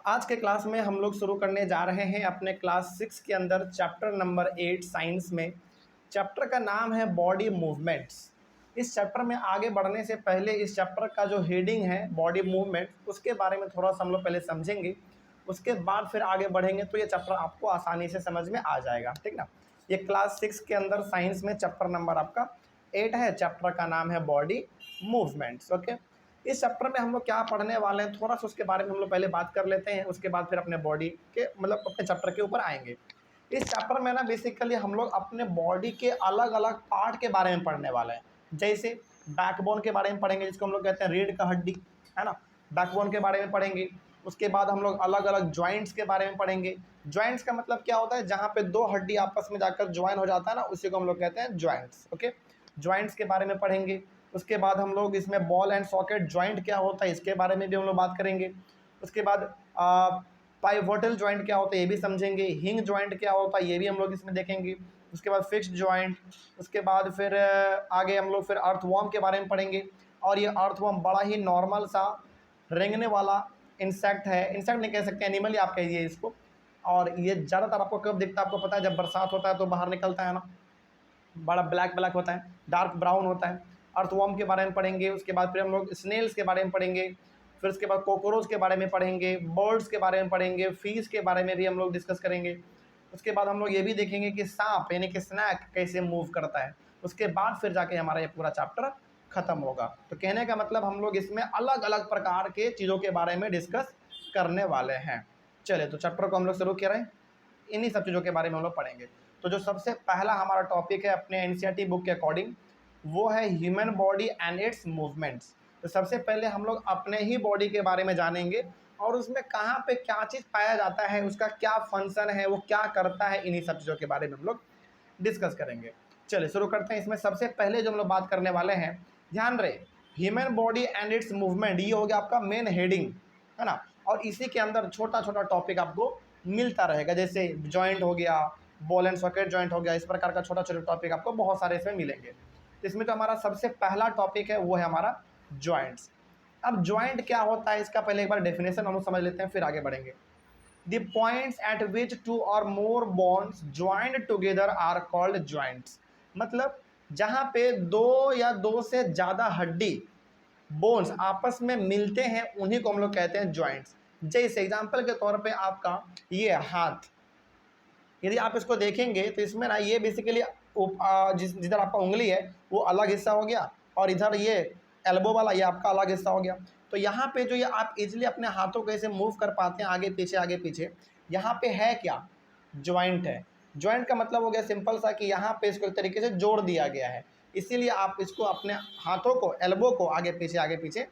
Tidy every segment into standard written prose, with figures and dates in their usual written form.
आज के क्लास में हम लोग शुरू करने जा रहे हैं अपने क्लास 6 के अंदर चैप्टर नंबर 8 साइंस में। चैप्टर का नाम है बॉडी मूवमेंट्स। इस चैप्टर में आगे बढ़ने से पहले इस चैप्टर का जो हेडिंग है बॉडी मूवमेंट, उसके बारे में थोड़ा सा हम लोग पहले समझेंगे। उसके बाद फिर आगे बढ़ेंगे तो ये चैप्टर आपको आसानी से समझ में आ जाएगा, ठीक ना। ये क्लास 6 के अंदर साइंस में चैप्टर नंबर आपका 8 है। चैप्टर का नाम है बॉडी मूवमेंट्स। ओके, इस चैप्टर में हम लोग क्या पढ़ने वाले हैं थोड़ा सा उसके बारे में हम लोग पहले बात कर लेते हैं। उसके बाद फिर अपने बॉडी के मतलब अपने चैप्टर के ऊपर आएंगे। इस चैप्टर में ना बेसिकली हम लोग अपने बॉडी के अलग अलग पार्ट के बारे में पढ़ने वाले हैं। जैसे बैकबोन के बारे में पढ़ेंगे, जिसको हम लोग कहते हैं रीढ़ का हड्डी, है ना। बैकबोन के बारे में पढ़ेंगे। उसके बाद हम लोग अलग अलग जॉइंट्स के बारे में पढ़ेंगे। जॉइंट्स का मतलब क्या होता है, जहाँ पे दो हड्डी आपस में जाकर ज्वाइन हो जाता है ना, उसी को हम लोग कहते हैं जॉइंट्स। ओके, जॉइंट्स के बारे में पढ़ेंगे। उसके बाद हम लोग इसमें बॉल एंड सॉकेट जॉइंट क्या होता है इसके बारे में भी हम लोग बात करेंगे। उसके बाद पाइवोटल जॉइंट क्या होता है ये भी समझेंगे। हिंग जॉइंट क्या होता है ये भी हम लोग इसमें देखेंगे। उसके बाद फिक्स्ड जॉइंट। उसके बाद फिर आगे हम लोग फिर अर्थवॉर्म के बारे में पढ़ेंगे। और ये अर्थवॉर्म बड़ा ही नॉर्मल सा रेंगने वाला इंसेक्ट है। इंसेक्ट नहीं कह सकते, एनिमल ही आप कहिए इसको। और ये ज़्यादातर आपको कब दिखता है, आपको पता है जब बरसात होता है तो बाहर निकलता है ना, बड़ा ब्लैक ब्लैक होता है, डार्क ब्राउन होता है। अर्थवॉर्म के बारे में पढ़ेंगे। उसके बाद फिर हम लोग स्नेल्स के बारे में पढ़ेंगे। फिर उसके बाद कॉकरोच के बारे में पढ़ेंगे, बर्ड्स के बारे में पढ़ेंगे, फिश के बारे में भी हम लोग डिस्कस करेंगे। उसके बाद हम लोग ये भी देखेंगे कि सांप यानी कि स्नैक कैसे मूव करता है। उसके बाद फिर जाके हमारा ये पूरा चैप्टर खत्म होगा। तो कहने का मतलब हम लोग इसमें अलग अलग प्रकार के चीज़ों के बारे में डिस्कस करने वाले हैं। चलिए तो चैप्टर को हम लोग शुरू करें। इन्हीं सब चीज़ों के बारे में हम लोग पढ़ेंगे। तो जो सबसे पहला हमारा टॉपिक है अपने एनसीईआरटी बुक के अकॉर्डिंग, वो है human body and it's movements. तो सबसे पहले हम लोग अपने ही बॉडी के बारे में जानेंगे और उसमें कहाँ पे क्या चीज़ पाया जाता है, उसका क्या फंक्शन है, वो क्या करता है, इन्हीं सब चीज़ों के बारे में हम लोग डिस्कस करेंगे। चलिए शुरू करते हैं। इसमें सबसे पहले जो हम लोग बात करने वाले हैं, ध्यान रहे, human body and it's movement, ये हो गया आपका मेन हेडिंग, है ना। और इसी के अंदर छोटा छोटा टॉपिक आपको मिलता रहेगा, जैसे जॉइंट हो गया, बॉल एंड सॉकेट जॉइंट हो गया, इस प्रकार का छोटा छोटा टॉपिक आपको बहुत सारे इसमें मिलेंगे। इसमें तो हमारा सबसे पहला टॉपिक है वो है हमारा जॉइंट्स। अब जॉइंट क्या होता है इसका पहले एक बार डेफिनेशन हम लोग समझ लेते हैं, फिर आगे बढ़ेंगे। The points at which two or more bones joined together are called joints. मतलब जहाँ पे दो या दो से ज़्यादा हड्डी बोन्स आपस में मिलते हैं उन्हीं को हम लोग कहते हैं जॉइंट्स। जैसे एग्जांपल के तौर पे आपका ये हाथ, यदि आप इसको देखेंगे तो इसमें ना ये बेसिकली जिधर आपका उंगली है वो अलग हिस्सा हो गया, और इधर ये एल्बो वाला ये आपका अलग हिस्सा हो गया। तो यहाँ पे जो ये आप इजीली अपने हाथों को ऐसे मूव कर पाते हैं आगे पीछे, यहाँ पे है क्या, जॉइंट है। जॉइंट का मतलब हो गया सिंपल सा कि यहाँ पे इसको एक तरीके से जोड़ दिया गया है, इसीलिए आप इसको अपने हाथों को, एल्बो को आगे पीछे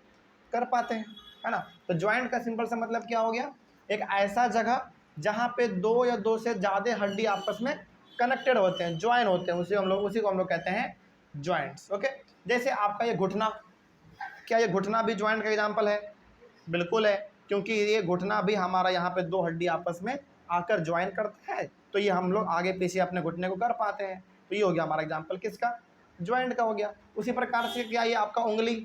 कर पाते हैं, है ना। तो जॉइंट का सिंपल सा मतलब क्या हो गया, एक ऐसा जगह जहाँ पे दो या दो से ज़्यादा हड्डी आपस में कनेक्टेड होते हैं, ज्वाइन होते हैं, उसी को हम लोग कहते हैं जॉइंट्स। ओके, जैसे आपका ये घुटना, क्या ये घुटना भी जॉइंट का एग्जांपल है? बिल्कुल है, क्योंकि ये घुटना भी हमारा यहाँ पे दो हड्डी आपस में आकर ज्वाइन करता है, तो ये हम लोग आगे पीछे अपने घुटने को कर पाते हैं। तो ये हो गया हमारा एग्जाम्पल किसका, ज्वाइंट का हो गया। उसी प्रकार से क्या ये आपका उंगली,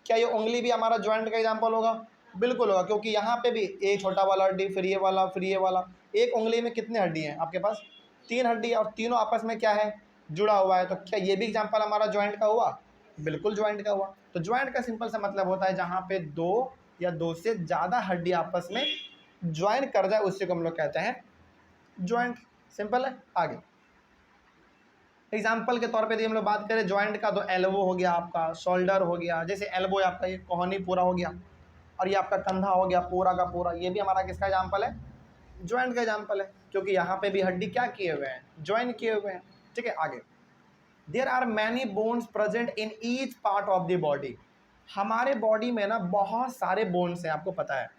क्या ये उंगली भी हमारा ज्वाइंट का एग्जाम्पल होगा? बिल्कुल होगा, क्योंकि यहाँ पे भी एक छोटा वाला हड्डी, फिर ये वाला, फिर ये वाला। एक उंगली में कितने हड्डी हैं आपके पास? 3 हड्डी है, और तीनों आपस में क्या है, जुड़ा हुआ है। तो क्या ये भी एग्जाम्पल हमारा ज्वाइंट का हुआ? बिल्कुल ज्वाइंट का हुआ। तो ज्वाइंट का सिंपल सा मतलब होता है जहाँ पे दो या दो से ज़्यादा हड्डी आपस में ज्वाइन कर जाए, उसी को हम लोग कहते हैं ज्वाइंट। सिंपल है। आगे एग्जाम्पल के तौर पे यदि हम लोग बात करें ज्वाइंट का, तो एल्बो हो गया आपका, शोल्डर हो गया। जैसे एल्बो आपका ये कोहनी पूरा हो गया, और ये आपका कंधा हो गया पूरा का पूरा, ये भी हमारा किसका एग्जाम्पल है? ज्वाइंट का एग्जाम्पल है, क्योंकि यहाँ पे भी हड्डी क्या किए हुए हैं, ज्वाइन किए हुए हैं। ठीक है, आगे there are many bones present in each part of the body. हमारे बॉडी में ना बहुत सारे बोन्स हैं, आपको पता है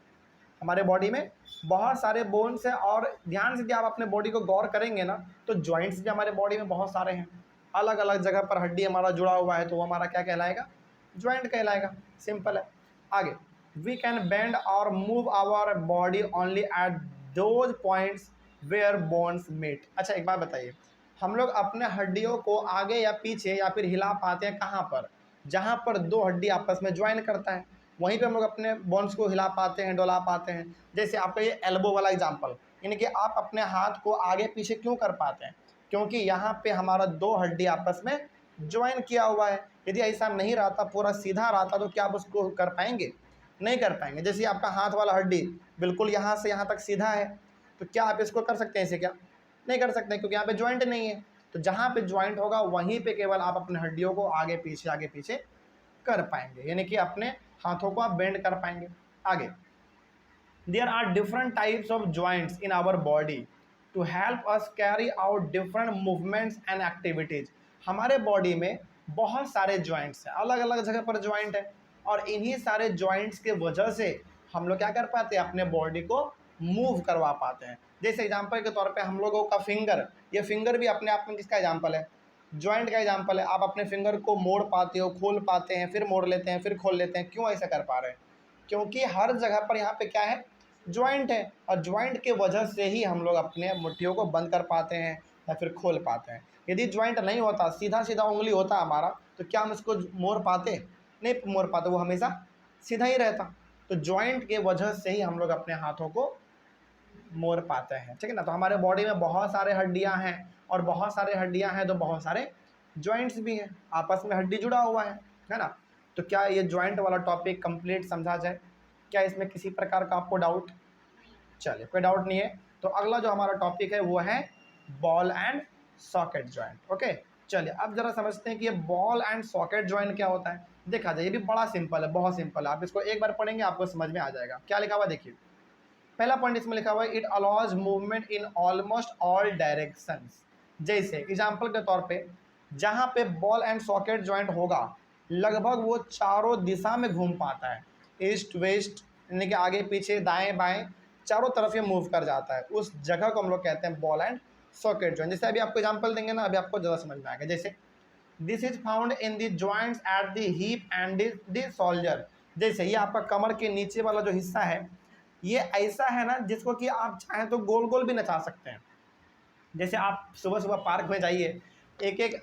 हमारे बॉडी में बहुत सारे बोन्स हैं। और ध्यान से यदि आप अपने बॉडी को गौर करेंगे ना, तो जॉइंट्स भी हमारे बॉडी में बहुत सारे हैं। अलग अलग जगह पर हड्डी हमारा जुड़ा हुआ है, तो वो हमारा क्या कहलाएगा? जॉइंट कहलाएगा। सिंपल है। आगे वी कैन बेंड और move our body only at those points where bones meet. अच्छा एक बात बताइए, हम लोग अपने हड्डियों को आगे या पीछे या फिर हिला पाते हैं कहाँ पर? जहाँ पर दो हड्डी आपस में ज्वाइन करता है। वहीं पे हम लोग अपने बोन्स को हिला पाते हैं, डोला पाते हैं। जैसे आपका ये एल्बो वाला एग्जांपल, यानी कि आप अपने हाथ को आगे पीछे क्यों कर पाते हैं, क्योंकि यहाँ पे हमारा दो हड्डी आपस में ज्वाइन किया हुआ है। यदि ऐसा नहीं रहता, पूरा सीधा रहता, तो क्या आप उसको कर पाएंगे? नहीं कर पाएंगे। जैसे आपका हाथ वाला हड्डी बिल्कुल यहाँ से यहाँ तक सीधा है, तो क्या आप इसको कर सकते हैं ऐसे? क्या नहीं कर सकते, क्योंकि यहाँ पे ज्वाइंट नहीं है। तो जहाँ पे ज्वाइंट होगा वहीं पे केवल आप अपने हड्डियों को आगे पीछे कर पाएंगे, यानी कि अपने हाथों को आप बेंड कर पाएंगे। आगे, there are different types of joints in our body to help us carry out different movements and activities. हमारे बॉडी में बहुत सारे ज्वाइंट्स हैं, अलग अलग जगह पर ज्वाइंट है, और इन्हीं सारे ज्वाइंट्स के वजह से हम लोग क्या कर पाते हैं, अपने बॉडी को मूव करवा पाते हैं। जैसे एग्जांपल के तौर पे हम लोगों का फिंगर, ये फिंगर भी अपने आप में किसका एग्जांपल है? ज्वाइंट का एग्जांपल है। आप अपने फिंगर को मोड़ पाते हो, खोल पाते हैं, फिर मोड़ लेते हैं, फिर खोल लेते हैं। क्यों ऐसा कर पा रहे हैं? क्योंकि हर जगह पर यहाँ पे क्या है? ज्वाइंट है, और ज्वाइंट के वजह से ही हम लोग अपने मुट्ठियों को बंद कर पाते हैं या फिर खोल पाते हैं। यदि ज्वाइंट नहीं होता, सीधा सीधा उंगली होता हमारा, तो क्या हम इसको मोड़ पाते? नहीं मोड़ पाते, वो हमेशा सीधा ही रहता। तो ज्वाइंट के वजह से ही हम लोग अपने हाथों को मोड़ पाते हैं, ठीक है ना। तो हमारे बॉडी में बहुत सारे हड्डियां हैं, और बहुत सारे हड्डियां हैं तो बहुत सारे जॉइंट्स भी हैं, आपस में हड्डी जुड़ा हुआ है ना। तो क्या ये जॉइंट वाला टॉपिक कंप्लीट समझा जाए? क्या इसमें किसी प्रकार का आपको डाउट? चलिए, कोई डाउट नहीं है। तो अगला जो हमारा टॉपिक है वो है ball and socket joint. Okay, चलिए अब जरा समझते हैं कि ये बॉल एंड सॉकेट जॉइंट क्या होता है। देखा जाए, ये भी बड़ा सिंपल है, बहुत सिंपल है। आप इसको एक बार पढ़ेंगे आपको समझ में आ जाएगा। क्या लिखा हुआ देखिए, पहला पॉइंट इसमें लिखा हुआ है, it allows movement in almost all directions. जैसे एग्जांपल के तौर पे, जहां पे बॉल एंड सॉकेट जॉइंट होगा, लगभग वो चारों दिशा में घूम पाता है, ईस्ट वेस्ट, यानी कि आगे पीछे दाएं बाएं चारों तरफ ये मूव कर जाता है। उस जगह को हम लोग कहते हैं बॉल एंड सॉकेट जॉइंट। जैसे अभी आपको एग्जांपल देंगे ना, अभी आपको ज़्यादा समझ में आएगा। जैसे this is found in the joints at the hip and the shoulder. जैसे ये आपका कमर के नीचे वाला जो हिस्सा है, ये ऐसा है ना जिसको कि आप चाहें तो गोल गोल भी नचा सकते हैं। जैसे आप सुबह सुबह पार्क में जाइए, एक एक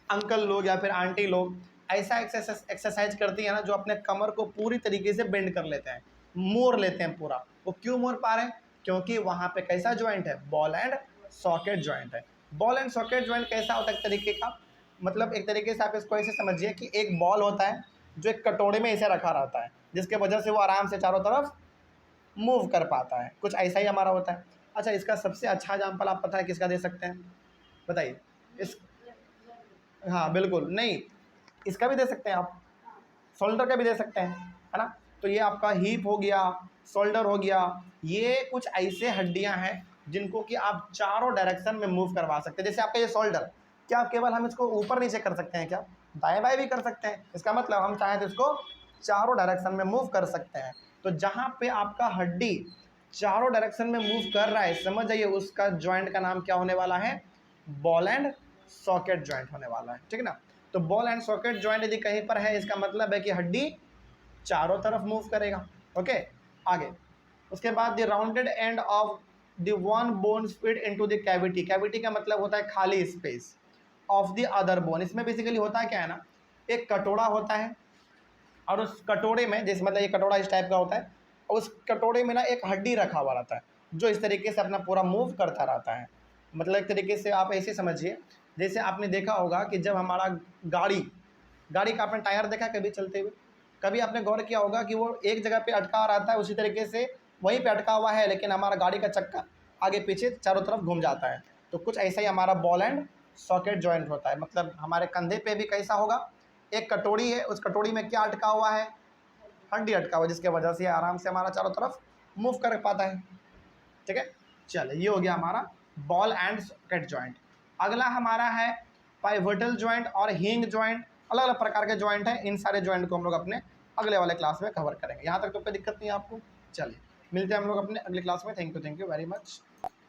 अंकल लोग या फिर आंटी लोग ऐसा एक्सरसाइज करती है ना, जो अपने कमर को पूरी तरीके से बेंड कर लेते हैं, मोड़ लेते हैं पूरा। वो क्यों मोड़ पा रहे हैं? क्योंकि वहाँ पे कैसा ज्वाइंट है? बॉल एंड सॉकेट ज्वाइंट है। बॉल एंड सॉकेट ज्वाइंट कैसा होता है? एक तरीके का, मतलब एक तरीके से आप इसको ऐसे समझिए कि एक बॉल होता है जो एक कटोरे में ऐसे रखा रहता है, जिसके वजह से वो आराम से चारों तरफ मूव कर पाता है। कुछ ऐसा ही हमारा होता है। अच्छा, इसका सबसे अच्छा एग्जाम्पल आप पता है किसका दे सकते हैं? बताइए। इस हाँ बिल्कुल, नहीं इसका भी दे सकते हैं आप, शोल्डर का भी दे सकते हैं, है ना। तो ये आपका हीप हो गया, शोल्डर हो गया, ये कुछ ऐसे हड्डियां हैं जिनको कि आप चारों डायरेक्शन में मूव करवा सकते हैं। जैसे आपका ये शोल्डर, क्या आप केवल हम इसको ऊपर नीचे कर सकते हैं? क्या दाएं बाएं भी कर सकते हैं? इसका मतलब हम चाहें तो इसको चारों डायरेक्शन में मूव कर सकते हैं। तो जहाँ पे आपका हड्डी चारों डायरेक्शन में मूव कर रहा है, समझ जाइए उसका ज्वाइंट का नाम क्या होने वाला है? बॉल एंड सॉकेट ज्वाइंट होने वाला है, ठीक है ना। तो बॉल एंड सॉकेट ज्वाइंट यदि कहीं पर है, इसका मतलब है कि हड्डी चारों तरफ मूव करेगा। ओके, आगे उसके बाद the rounded end of the one bone fit into the cavity. Cavity का मतलब होता है खाली space of the other bone. इसमें बेसिकली होता है क्या है ना, एक कटोरा होता है, और उस कटोरे में, जैसे मतलब ये कटोरा इस टाइप का होता है, और उस कटोरे में ना एक हड्डी रखा हुआ रहता है, जो इस तरीके से अपना पूरा मूव करता रहता है। मतलब एक तरीके से आप ऐसे समझिए, जैसे आपने देखा होगा कि जब हमारा गाड़ी का आपने टायर देखा कभी चलते हुए? कभी आपने गौर किया होगा कि वो एक जगह पे अटका हुआ रहता है, उसी तरीके से वहीं पे अटका हुआ है, लेकिन हमारा गाड़ी का चक्का आगे पीछे चारों तरफ घूम जाता है। तो कुछ ऐसा ही हमारा बॉल एंड सॉकेट जॉइंट होता है। मतलब हमारे कंधे पे भी कैसा होगा? एक कटोरी है, उस कटोरी में क्या अटका हुआ है? हड्डी अटका हुआ, जिसके वजह से आराम से हमारा चारों तरफ मूव कर पाता है, ठीक है। चलिए, ये हो गया हमारा बॉल एंड सॉकेट जॉइंट। अगला हमारा है पाइवोटल जॉइंट और हिंग जॉइंट। अलग अलग प्रकार के जॉइंट हैं, इन सारे जॉइंट को हम लोग अपने अगले वाले क्लास में कवर करेंगे। यहाँ तक तो कोई दिक्कत नहीं है आपको। चलिए, मिलते हैं हम लोग अपने अगले क्लास में। Thank you very much.